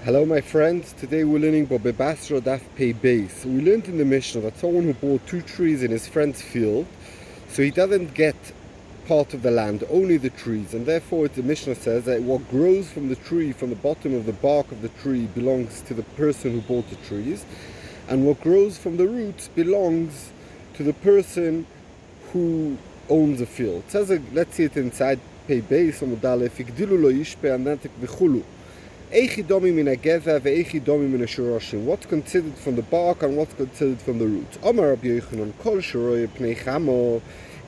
Hello my friends, today we're learning Bebasra Daf Pei Beis. We learned in the Mishnah that someone who bought 2 trees in his friend's field, so he doesn't get part of the land, only the trees, and therefore the Mishnah says that what grows from the tree, from the bottom of the bark of the tree, belongs to the person who bought the trees, and what grows from the roots belongs to the person who owns the field. It says, let's see it inside Pei Beis, Igdilu lo yishpe anatik v'chulu. What's considered from the bark and what's considered from the roots?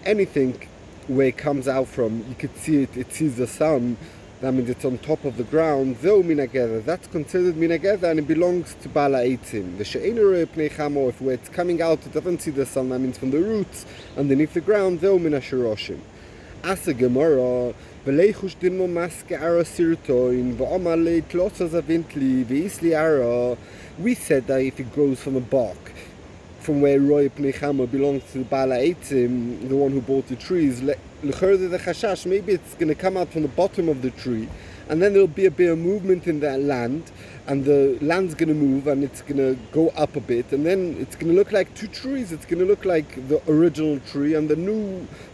Anything where it comes out from, you could see it, it sees the sun, that means it's on top of the ground. That's considered minageza and it belongs to Bala Eitzim. If where it's coming out, it doesn't see the sun, that means from the roots underneath the ground. Asa Gemara, Veleichush dinmo maske ara sirtoin, v'omale tlosas avintli, v'isli ara. We said that if it grows from a bark, from where Roy Pnechama belongs to Bala Eitzim, the one who bought the trees, l'cherde the chashash, maybe it's going to come out from the bottom of the tree, and then there'll be a bit of movement in that land, and the land's going to move, and it's going to go up a bit, and then it's going to look like 2 trees. It's going to look like the original tree, and the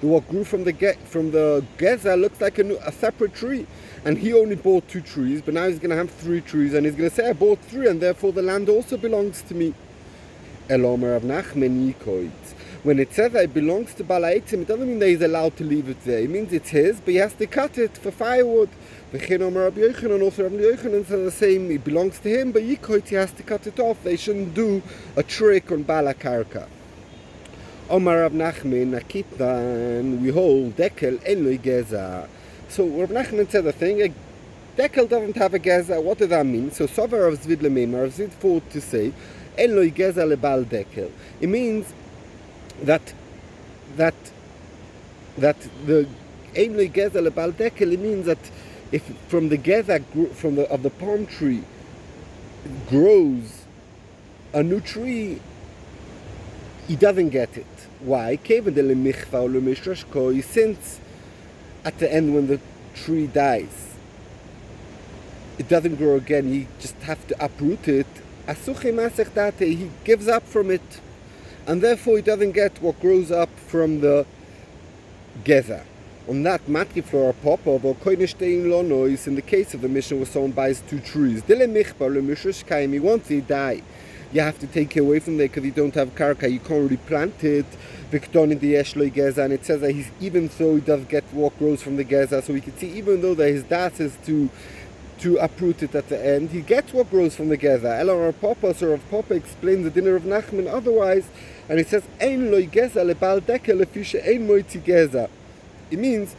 what grew from the geza looks like a separate tree. And he only bought 2 trees, but now he's going to have 3 trees, and he's going to say, I bought 3, and therefore the land also belongs to me. When it says that it belongs to Bala Eitzim, it doesn't mean that he's allowed to leave it there. It means it's his, but he has to cut it for firewood. Also Rabbi Yochanan says the same, it belongs to him, but Yikoit, he has to cut it off. They shouldn't do a trick on Bala Karka. Omar Rav Nachman, Akitan, we hold Dekel Eloi Geza. So Rav Nachman said the thing, a Dekel doesn't have a Geza. What does that mean? So Sover of Zvid Lememar, Zvid thought to say, Eloi Geza lebal Dekel. It means that the Eloi Geza lebal Dekel, it means that if from the geza of the palm tree grows a new tree, he doesn't get it. Why? Since at the end when the tree dies, it doesn't grow again, he just have to uproot it. He gives up from it, and therefore he doesn't get what grows up from the geza. On that, Matki Flora Popov or Koinestein Lonois, in the case of the mission where someone buys 2 trees, once they die, you have to take it away from there because you don't have karka, you can't replant it. Victon in the Yeshloi Geza, and it says that even so he does get what grows from the Geza, so we can see even though that his das is to uproot it at the end, he gets what grows from the Geza. Elon Papa, so Rav Papa explains the dinner of Nachman otherwise, and he says, Ein loi Geza lebal dekel lefisha ein moitzi Geza. It means,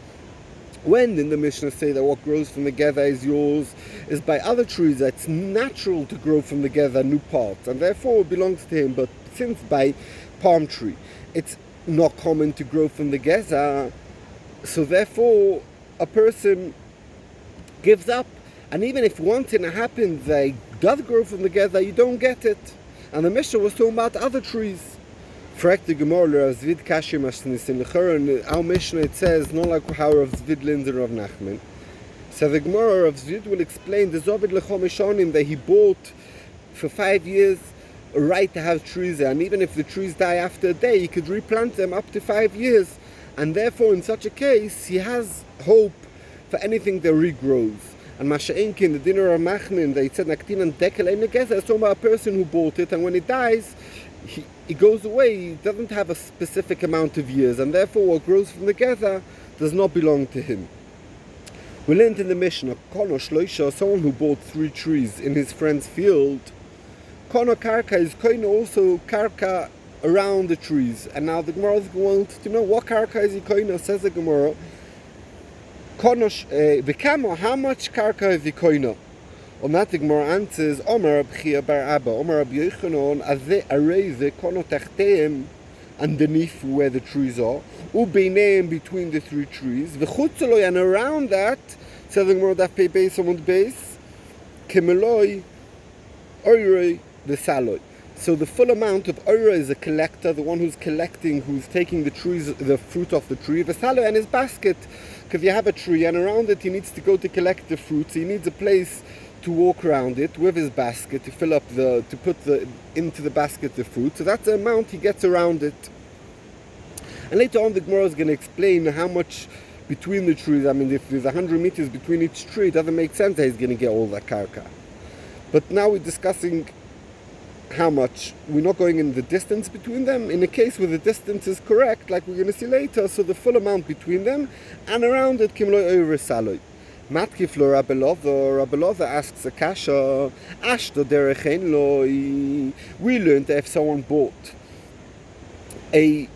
when in the Mishnah say that what grows from the Geza is yours, is by other trees, that's natural to grow from the Geza new parts, and therefore it belongs to him. But since by palm tree, it's not common to grow from the Geza, so therefore a person gives up. And even if once it happens that it does grow from the Geza, you don't get it. And the Mishnah was talking about other trees. Fragt the Gemara, Rav Zvid Kashim Ashnisin in our Mishnah it says, not like how Rav Zvid learns Rav Nachman. So the Gemara, Rav Zvid will explain the Zovid Lechomishonim that he bought for 5 years a right to have trees there, and even if the trees die after a day, he could replant them up to 5 years, and therefore in such a case he has hope for anything that regrows. And Masha'enkin, the dinner of Machnin, they said Naktin and Dekel Ein Negeza, it's talking about a person who bought it, and when it dies, he goes away, he doesn't have a specific amount of years, and therefore what grows from the Geza does not belong to him. We learned in the Mishnah, Kono Shloisha, someone who bought 3 trees in his friend's field, Kono Karka is Kono also Karka around the trees. And now the Gemara wants to know what Karka is Kono. Says the Gemara, Kono V'kamo, how much Karka is Kono? On that the Gemara answers, Omar Abchia Bar Abba, Omar Rabbi Yochanan, Azeh Aryeh ze Kono Tachteim, underneath where the trees are, Ubeineim, between the 3 trees, V'chutzoloi, and around that, says the Gemara Daf Pei Beis on the base, Kemeloi, Aryeh, the Saloi. So the full amount of Aryeh is a collector, the one who's collecting, who's taking the fruit off the tree, the Saloi and his basket, because you have a tree and around it he needs to go to collect the fruit, so he needs a place to walk around it with his basket to fill up into the basket the fruit. So that's the amount he gets around it. And later on the Gemara is going to explain how much between the trees. I mean, if there's 100 meters between each tree, it doesn't make sense that he's going to get all that karka. But now we're discussing how much. We're not going in the distance between them. In a case where the distance is correct, like we're going to see later, so the full amount between them, and around it, kimloi over saloi. Matkif lo Rabbi Loza asks a kasha, ashto derechen loi. We learned that if someone bought a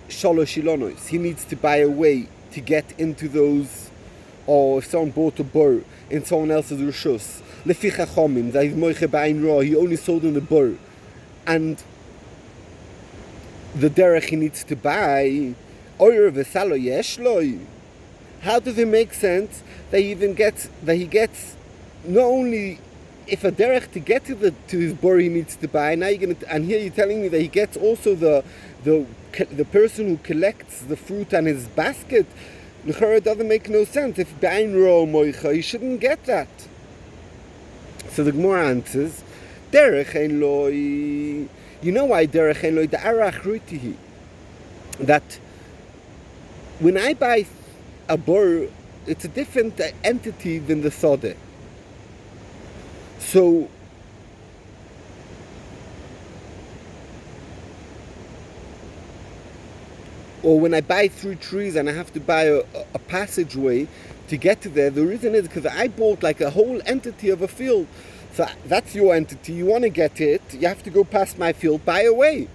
shalosh ilonos, he needs to buy a way to get into those, or if someone bought a bor in someone else's rishus, lefi chachomim, that he's moiche ba'ain ra, he only sold in the bor, and the derech he needs to buy, oyer v'salo yesh loi. How does it make sense that he gets not only if a derech to get to his bor he needs to buy, now and here you're telling me that he gets also the person who collects the fruit and his basket. L'chora doesn't make no sense. If b'ain ro moicha, he shouldn't get that. So the Gemara answers, derech ein loi. You know why derech ein loi? The arach ruitihi. That when I buy a bor, it's a different entity than the sode. So or when I buy 3 trees and I have to buy a passageway to get to there, the reason is because I bought like a whole entity of a field. So that's your entity, you want to get it, you have to go past my field, buy a way.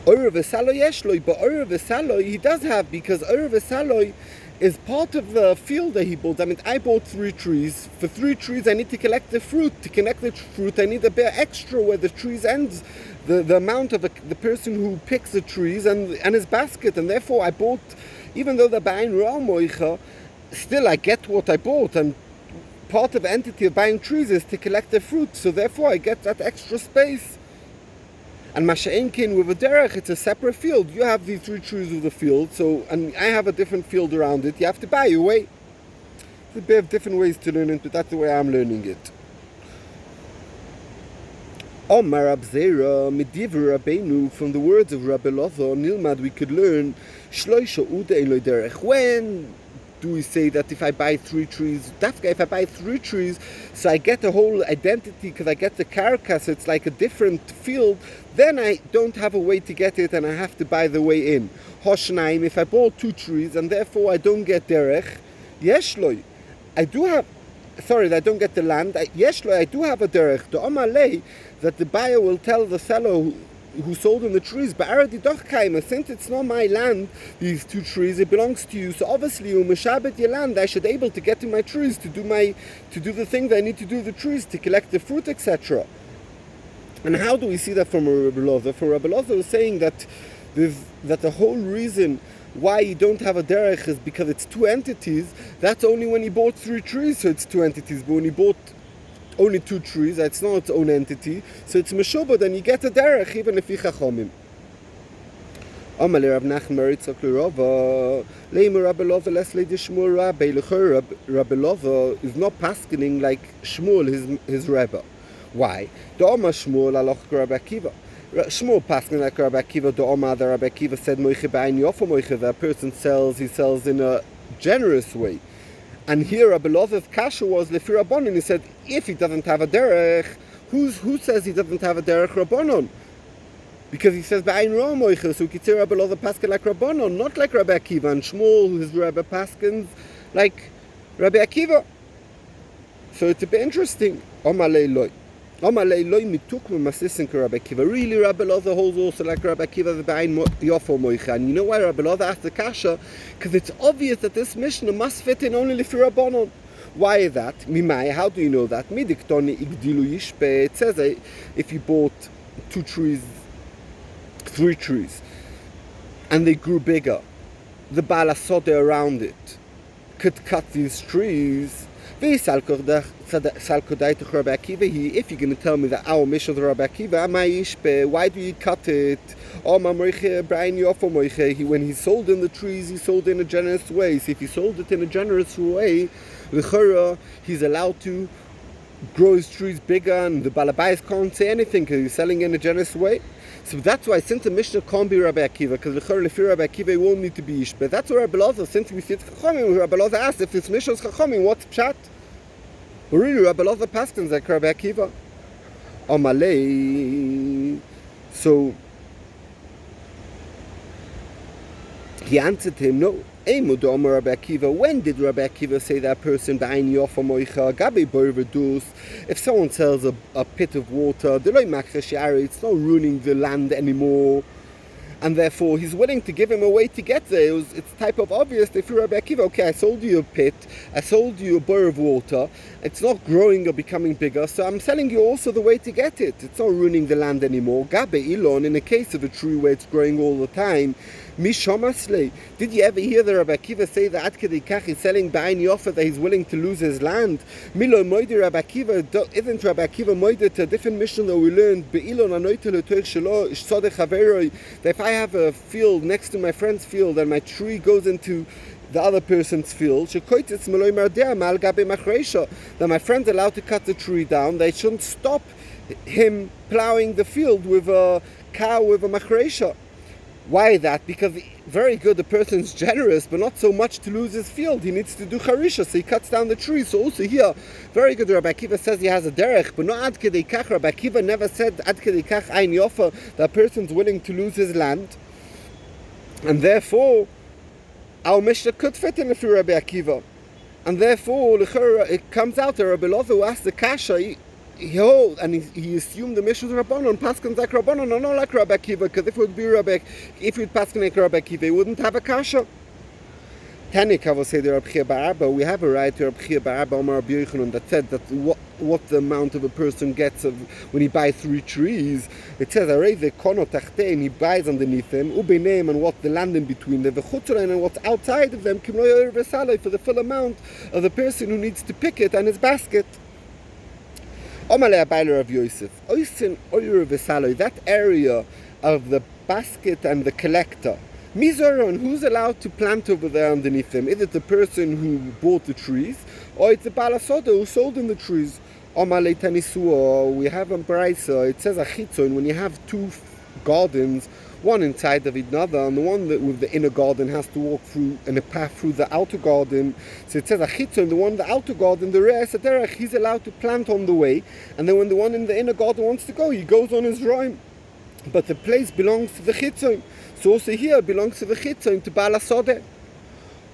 Oyer v'salo yeshloi, but oyer v'salo he does have, because oyer v'salo is part of the field that he bought. I mean, I bought 3 trees. For 3 trees, I need to collect the fruit. To connect the fruit, I need a bit extra where the trees ends, the amount of the person who picks the trees and his basket. And therefore, I bought, even though the ba'ain ra moicha, still I get what I bought. And part of the entity of buying trees is to collect the fruit. So therefore, I get that extra space. And Masha'enkin with a derech, it's a separate field. You have the 3 trees of the field, and I have a different field around it. You have to buy your way. There's a bit of different ways to learn it, but that's the way I'm learning it. Omar Abzera Medivur Rabbeinu, from the words of Rabbi Loza Nilmad, we could learn Shloisha Ude Eloi Derech. When do we say that if I buy 3 trees, Dafka, if I buy 3 trees, so I get a whole identity because I get the karka, so it's like a different field, then I don't have a way to get it and I have to buy the way in. Hoshnaim, if I bought 2 trees and therefore I don't get derech, yeshloi, I don't get the land, yeshloi, I do have a derech, the omalei, that the buyer will tell the seller who sold him the trees, but since it's not my land, these 2 trees, it belongs to you. So obviously, umeshabet your land, I should be able to get to my trees to do the thing that I need to do the trees, to collect the fruit, etc. And how do we see that from Rabbi Loza? For Rabbi Loza was saying that the whole reason why you don't have a derech is because it's 2 entities. That's only when he bought 3 trees, so it's 2 entities. But when he bought only 2 trees, it's not its own entity, so it's meshuba, then you get a derech, even if you chachomim. Amalei Rav Nachman Maritzok L'Rava, Leimer Rabbi Loza Leslei de Shmuel Rabbi, L'chor Rabbi Loza is not paskening like Shmuel, his Rebbe. Why? The Omar Shmuel aloch Rabbi Akiva. Shmuel paskening like Rabbi Akiva, the Omar that Rabbi Akiva said, Moiche ba'ain yofa moiche, that person sells in a generous way. And here Rabbi Loza's kasha was Lefi Rabbanon. He said, if he doesn't have a derech, who says he doesn't have a derech Rabbanon? Because he says ba'ain ra moicha, so we could say Rabbi Loza paskin like Rabbanon, not like Rabbi Akiva. And Shmuel, his Rabbi paskins like Rabbi Akiva. So it's a bit interesting. Omalei loy mituk m'masisin Rabbi Akiva. Really, Rabbi Loza holds also like Rabbi Akiva the ba'ain yofo moicha. And you know why Rabbi Loza asked the kasha? Because it's obvious that this Mishnah must fit in only Lefi Rabbanon. Why is that? Mimai, how do you know that? Midiktoni igdilu yishpe. It says that if you bought 2 trees, 3 trees, and they grew bigger, the balasode around it could cut these trees. If you're going to tell me that our mission of Rabbi Akiva, why do you cut it? When he sold in the trees, he sold in a generous way. So if he sold it in a generous way, he's allowed to grow his trees bigger, and the balabais can't say anything because he's selling in a generous way. So that's why, since the Mishnah can't be Rabbi Akiva, because the Rabbi Akiva, he won't need to be Ishbe. That's why Rabbi Elazar, since we see it Chachamim, Rabbi Elazar asked if it's Mishnah Chachamim, what's Pshat? But really, Rabbi Elazar paskins like Rabbi Akiva. Amalei. So he answered him, no. When did Rabbi Akiva say that person, if someone sells a pit of water, it's not ruining the land anymore, and therefore he's willing to give him a way to get there. It's type of obvious. If you're Rabbi Akiva, okay, I sold you a pit, I sold you a bowl of water, it's not growing or becoming bigger, so I'm selling you also the way to get it. It's not ruining the land anymore. Gabe Ilon, in the case of a tree where it's growing all the time, Mishomasle. Did you ever hear the Rabbi Akiva say that Ad Kedei Kach is selling Ba'ain Yofa, that he's willing to lose his land? Milo Moide Rabbi Akiva, isn't Rabbi Akiva Moide to a different mission that we learned? Be'ilon Anoite L'Toich Shelo Ishtzodech Haveroi, that if I have a field next to my friend's field and my tree goes into the other person's field, that my friend's allowed to cut the tree down, they shouldn't stop him plowing the field with a cow with a machresha. Why that? Because very good, the person's generous, but not so much to lose his field. He needs to do charisha, so he cuts down the tree. So also here, very good, Rabbi Akiva says he has a derech, but not ad kedei kach. Rabbi Akiva never said ad kedei kach ein yofa, that person's willing to lose his land. And therefore, our Mishnah could fit in if you're Rabbi Akiva. And therefore, it comes out that Rabbi Elazar, who asked the kasha, he assumed the Mishnah was Rabbanon, Paskin like Rabbanon, not like Rabbi Akiva, because if it would be if it would Paskin like Rabbi Akiva, he wouldn't have a kasha. Tanik, I will say the Rabbi Barba, we have a right to Rabbi Barba Omar Rabbi Yochanan that said that what the amount of a person gets of when he buys 3 trees. It says Aryeh the kono tachtein, he buys underneath them, ubeneim, and what the land in between them, v'chutzarein, and what's outside of them, kimloy v'salei, for the full amount of the person who needs to pick it and his basket. Omalei Abayler of Yosef, Oisin Oyur v'salei, that area of the basket and the collector. Mizoron, who's allowed to plant over there underneath them? Is it the person who bought the trees, or it's the Balasoda who sold in the trees? Omalei Tanisua, we have a Braisa, it says Achitzon, when you have 2 gardens, one inside of another, and the one that with the inner garden has to walk through in a path through the outer garden. So it says Achitzon, the one in the outer garden, the Re'es Aderech, he's allowed to plant on the way, and then when the one in the inner garden wants to go, he goes on his rhyme. But the place belongs to the Chitzon. So also here it belongs to the Chitzon, to Baal HaSodeh.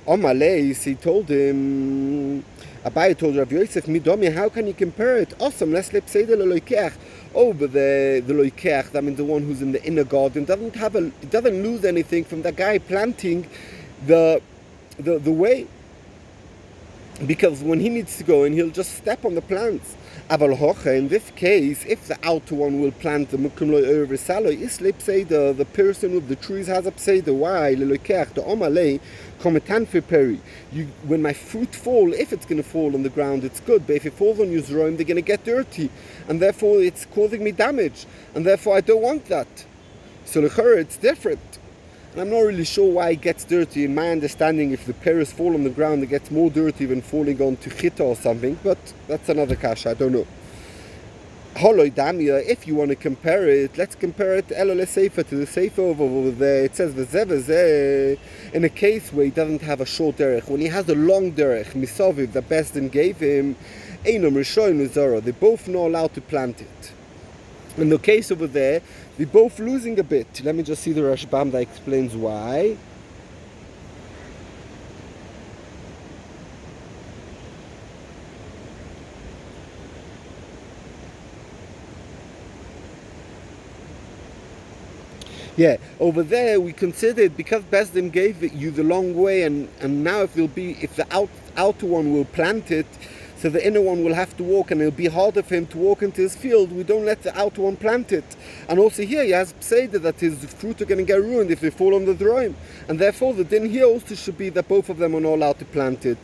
Omaleis, he told him, Abaye told Rav Yosef, Midomi, how can you compare it? Awesome, let's say the loikeach. Oh, but the loikeach, that means the one who's in the inner garden, doesn't lose anything from the guy planting the way. Because when he needs to go in, he'll just step on the plants. Aval hoche, in this case, if the outer one will plant the mukim loy over salo, islip pseida, the person with the trees has a pseida. Why? Lelokeach, the omalei, kometan peri. When my fruit fall, if it's going to fall on the ground, it's good. But if it falls on your zroim, they're going to get dirty. And therefore, it's causing me damage. And therefore, I don't want that. So, lechera, it's different. And I'm not really sure why it gets dirty. In my understanding, if the pears fall on the ground, it gets more dirty than falling onto chita or something. But that's another kasha, I don't know. Holoi damia, if you want to compare it, let's compare it to Elole Sefer, to the Sefer over there. It says, V'zeh, in a case where he doesn't have a short derech, when he has a long derech, Misoviv, that Besdin gave him, Einom Rishoim Uzara, they're both not allowed to plant it. In the case over there, they're both losing a bit. Let me just see the Rashbam that explains why. Yeah, over there we considered, because Besdim gave you the long way, and now if the outer one will plant it, so the inner one will have to walk, and it'll be harder for him to walk into his field. We don't let the outer one plant it. And also here he has pseida that his fruit are going to get ruined if they fall on the droim. And therefore the din here also should be that both of them are not allowed to plant it.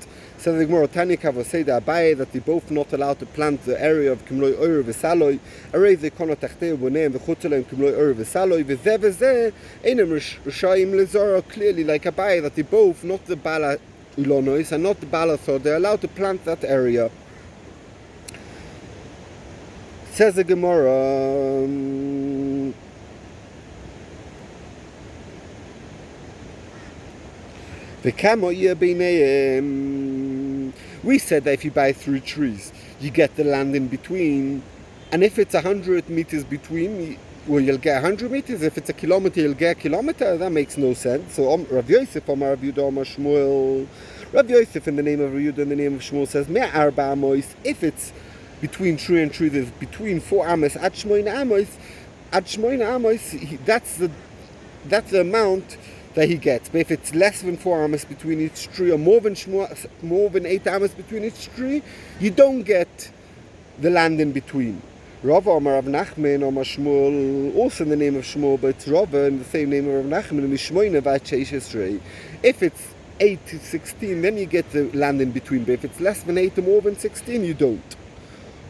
So the Gemara Tanya Kava say that Abaye that they both not allowed to plant the area of Kimloi Oyer v'Saloi. Aryeh they cannot tachtei boneim v'chutzelem Kimloi Oyer v'Saloi v'zeh v'zeh einem rishayim lezora. Clearly, like Abaye, that they both not the Bala Ilonois and not the Bala, so they're allowed to plant that area. Says the Gemara. We said that if you buy 3 trees, you get the land in between, and if it's 100 meters between, well, you'll get 100 meters. If it's a kilometer, you'll get a kilometer. That makes no sense. So Rav Yosef, Rav Yehuda, Shmuel, Rav Yosef in the name of Rav Yehuda, in the name of Shmuel says, Me'arba amos. If it's between tree and tree, there's between 4 amos at Shmoina amos. That's the amount that he gets. But if it's less than 4 amos between each tree, or more than 8 amos between each tree, you don't get the land in between. Rava Omar Rav Nachman Omar Shmuel, also in the name of Shmuel, but it's Rava in the same name of Rav Nachman, Mishmoina V'Cheish Esrei. If it's 8 to 16, then you get the land in between. But if it's less than 8 or more than 16, you don't.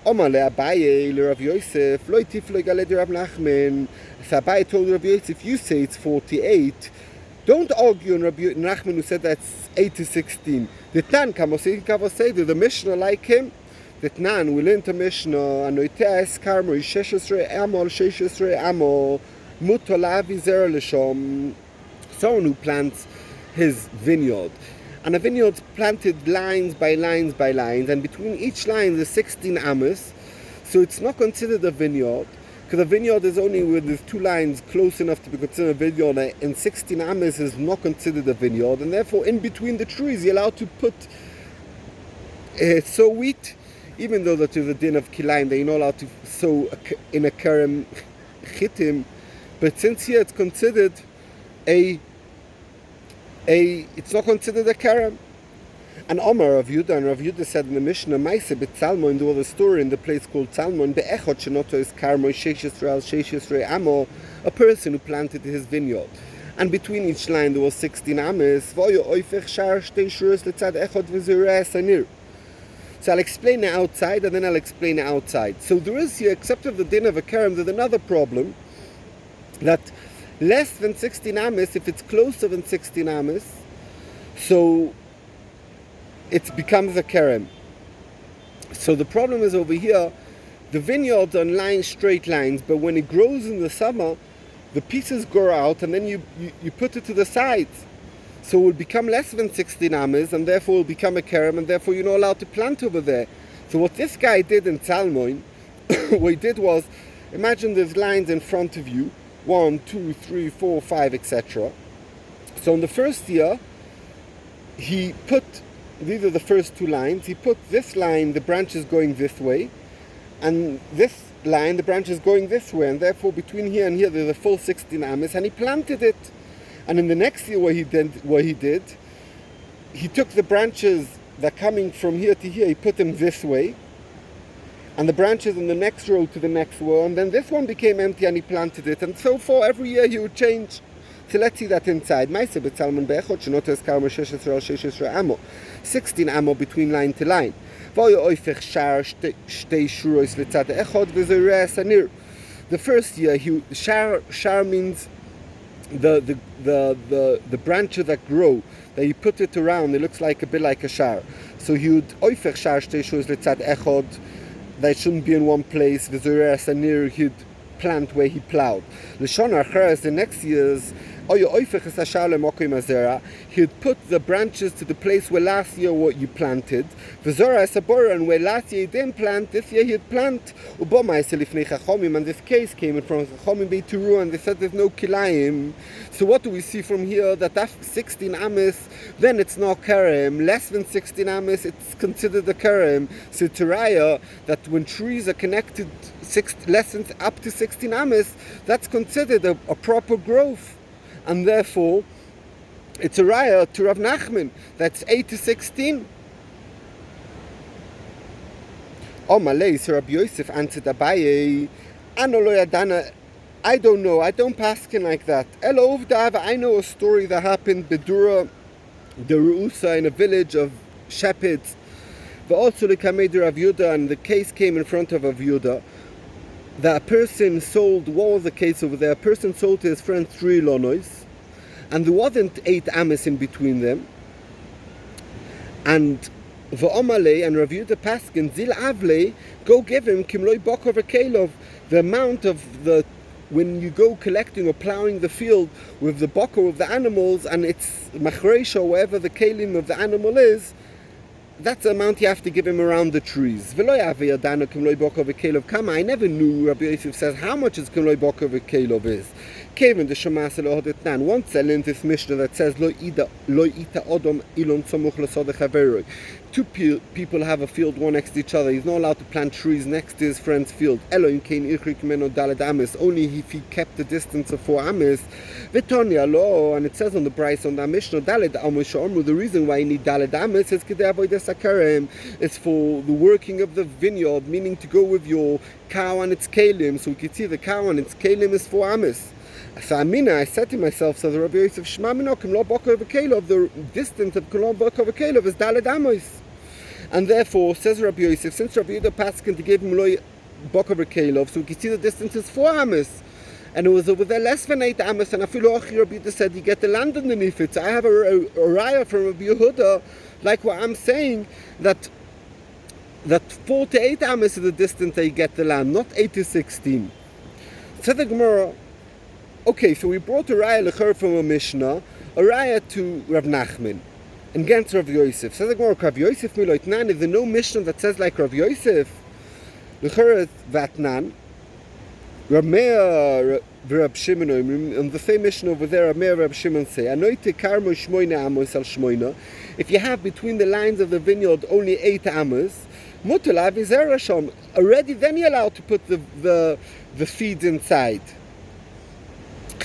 Omar le Abaye le Rav Yosef, Lo Tiflo Galed Rav Nachman. So Abaye told Rav Yosef, you say it's 48. Don't argue on Rabbi Nachman who said that's 8 to 16. The Tan say the Mishnah like him. The Tan will learn the Mishnah Anoites Karmo Sheshesre Amol Sheshesre Amol Mutolavi Zer Leshom. Someone who plants his vineyard. And a vineyard's planted lines by lines by lines, and between each line there's 16 amos. So it's not considered a vineyard. Because a vineyard is only when there's 2 lines close enough to be considered a vineyard, and 16 amos is not considered a vineyard, and therefore in between the trees you're allowed to put sow wheat, even though that is a din of kilaim, that you're not allowed to sow in a kerem chitim, but since here it's considered it's not considered a kerem. And Omar Rav Yehuda, and Rav Yehuda said in the Mishnah, Maise b'Tzalmon, there was a story in the place called Tzalmon, be'echot shenoto is karmo sheshesre amo, a person who planted his vineyard. And between each line there was 16 amos, v'oyo oifech shar shtei shuros letzad echot v'zireh sanir. So I'll explain the outside, and then I'll explain the outside. So there is here, except of the din of a kerem, there's another problem, that less than 16 amos, if it's closer than 16 amos, so it becomes a kerem. So the problem is over here, the vineyards are in straight lines, but when it grows in the summer, the pieces grow out, and then you put it to the sides. So it will become less than 16 amos, and therefore it will become a kerem, and therefore you're not allowed to plant over there. So what this guy did in Tzalmoin, what he did was, imagine there's lines in front of you, 1, 2, 3, 4, 5, etc. So in the first year, he put, these are the first 2 lines, he put this line, the branches going this way, and this line, the branches going this way, and therefore between here and here there's a full 16 amos, and he planted it. And in the next year what he did, he took the branches that are coming from here to here, he put them this way, and the branches in the next row to the next row, and then this one became empty and he planted it, and so far every year he would change. So let's see that inside. 16 amo between line to line. The first year, shar means the branches that grow, that you put it around, it looks like a bit like a shar. So he would oifech shar shtei shuros letzad echod, that shouldn't be in one place. He'd plant where he plowed. L'shon acheres, the next year's he'd put the branches to the place where last year what you planted. And where last year he didn't plant, this year he'd plant. And this case came in from Chachomim Beituru, and they said there's no kilayim. So what do we see from here? That after 16 amos, then it's not kerem. Less than 16 amos, it's considered a kerem. So it's a raya that when trees are connected lessons up to 16 amos, that's considered a proper growth. And therefore, it's a raya to Rav Nachman. That's 8 to 16. Oh, Malay, so Rabbi Yosef answered Abaye, I don't know, I don't paskin like that. I know a story that happened Bedura, the Ru'usa, in a village of shepherds. But also the Kamei Rav Yehuda, and the case came in front of Rav Yehuda, that a person sold, what was the case over there? A person sold to his friend 3 lonos, and there wasn't 8 amis in between them. And V'omalei, and Rav Yehuda Paskin, Zil Avlei, go give him Kimloi Bokov Kelov, the amount of the, when you go collecting or plowing the field with the bokor of the animals, and it's machreisha, or wherever the kelim of the animal is, that's the amount you have to give him around the trees. I never knew, Rabbi Yosef says, how much is Kimloi Bokor Kelov is. Kevin the Shemasa Lohodetnan. Once I learned this Mishnah that says Lo ita odom ilon samuch l'sodech haveroi. Two people have a field one next to each other. He's not allowed to plant trees next to his friend's field. Elohim kein irchik meno daled amis. Only if he kept the distance of 4 amis. V'tonya lo, and it says on the Bryce on the Mishnah daled amis shomru. The reason why you need daled amis is kedei avodas hakarem. It's for the working of the vineyard, meaning to go with your cow and its kalim. So we can see the cow and its kalim is 4 amis. So I said to myself, so the Rabbi Yosef, Shema Minokim Lo Bokor V'Kelov, the distance of Lo Bokor V'Kelov is Daled Amos. And therefore, says Rabbi Yosef, since Rabbi Yehuda Paskin to give him Lo Bokor V'Kelov, so we can see the distance is 4 Amos. And it was over there less than 8 Amos, and I feel Rabbi Yehuda said, you get the land underneath it. So I have a raya from Rabbi Yehuda, like what I'm saying, that 4 to 8 Amos is the distance that you get the land, not 8 to 16. So the Gemara, okay, so we brought a raya lecher from a Mishnah, a raya to Rav Nachman, against Rav Yosef. Says the Gemara, Rav Yosef miloitnan, is there no Mishnah that says like Rav Yosef? Lecher vatnan, Rav Meir Rav Shimon, on the same Mishnah over there, Rav Meir Rav Shimon say, Anoite karmo shmoina amos al shmoina, if you have between the lines of the vineyard only 8 amos, mutalav is erasham, already then you're allowed to put the seeds inside.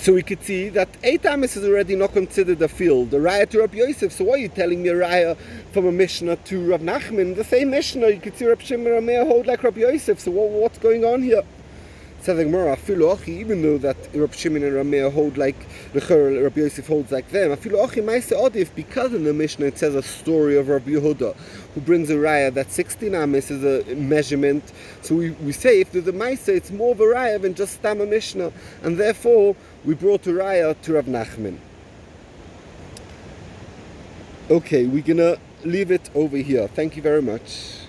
So we could see that 8 amis is already not considered a field. The raya to Rabbi Yosef. So why are you telling me a raya from a Mishnah to Rav Nachman? The same Mishnah, you could see Rabbi Shimon and Rameir hold like Rabbi Yosef. So what's going on here? Says the Gemara, even though that Rabbi Shimon and Rameir hold like Rabbi Yosef holds like them, because in the Mishnah it says a story of Rabbi Yehuda, who brings a raya that 16 amis is a measurement. So we say if there's a Maisa, it's more of a raya than just Stam a Mishnah, and therefore we brought a raya to Rav Nachman. Okay, we're gonna leave it over here. Thank you very much.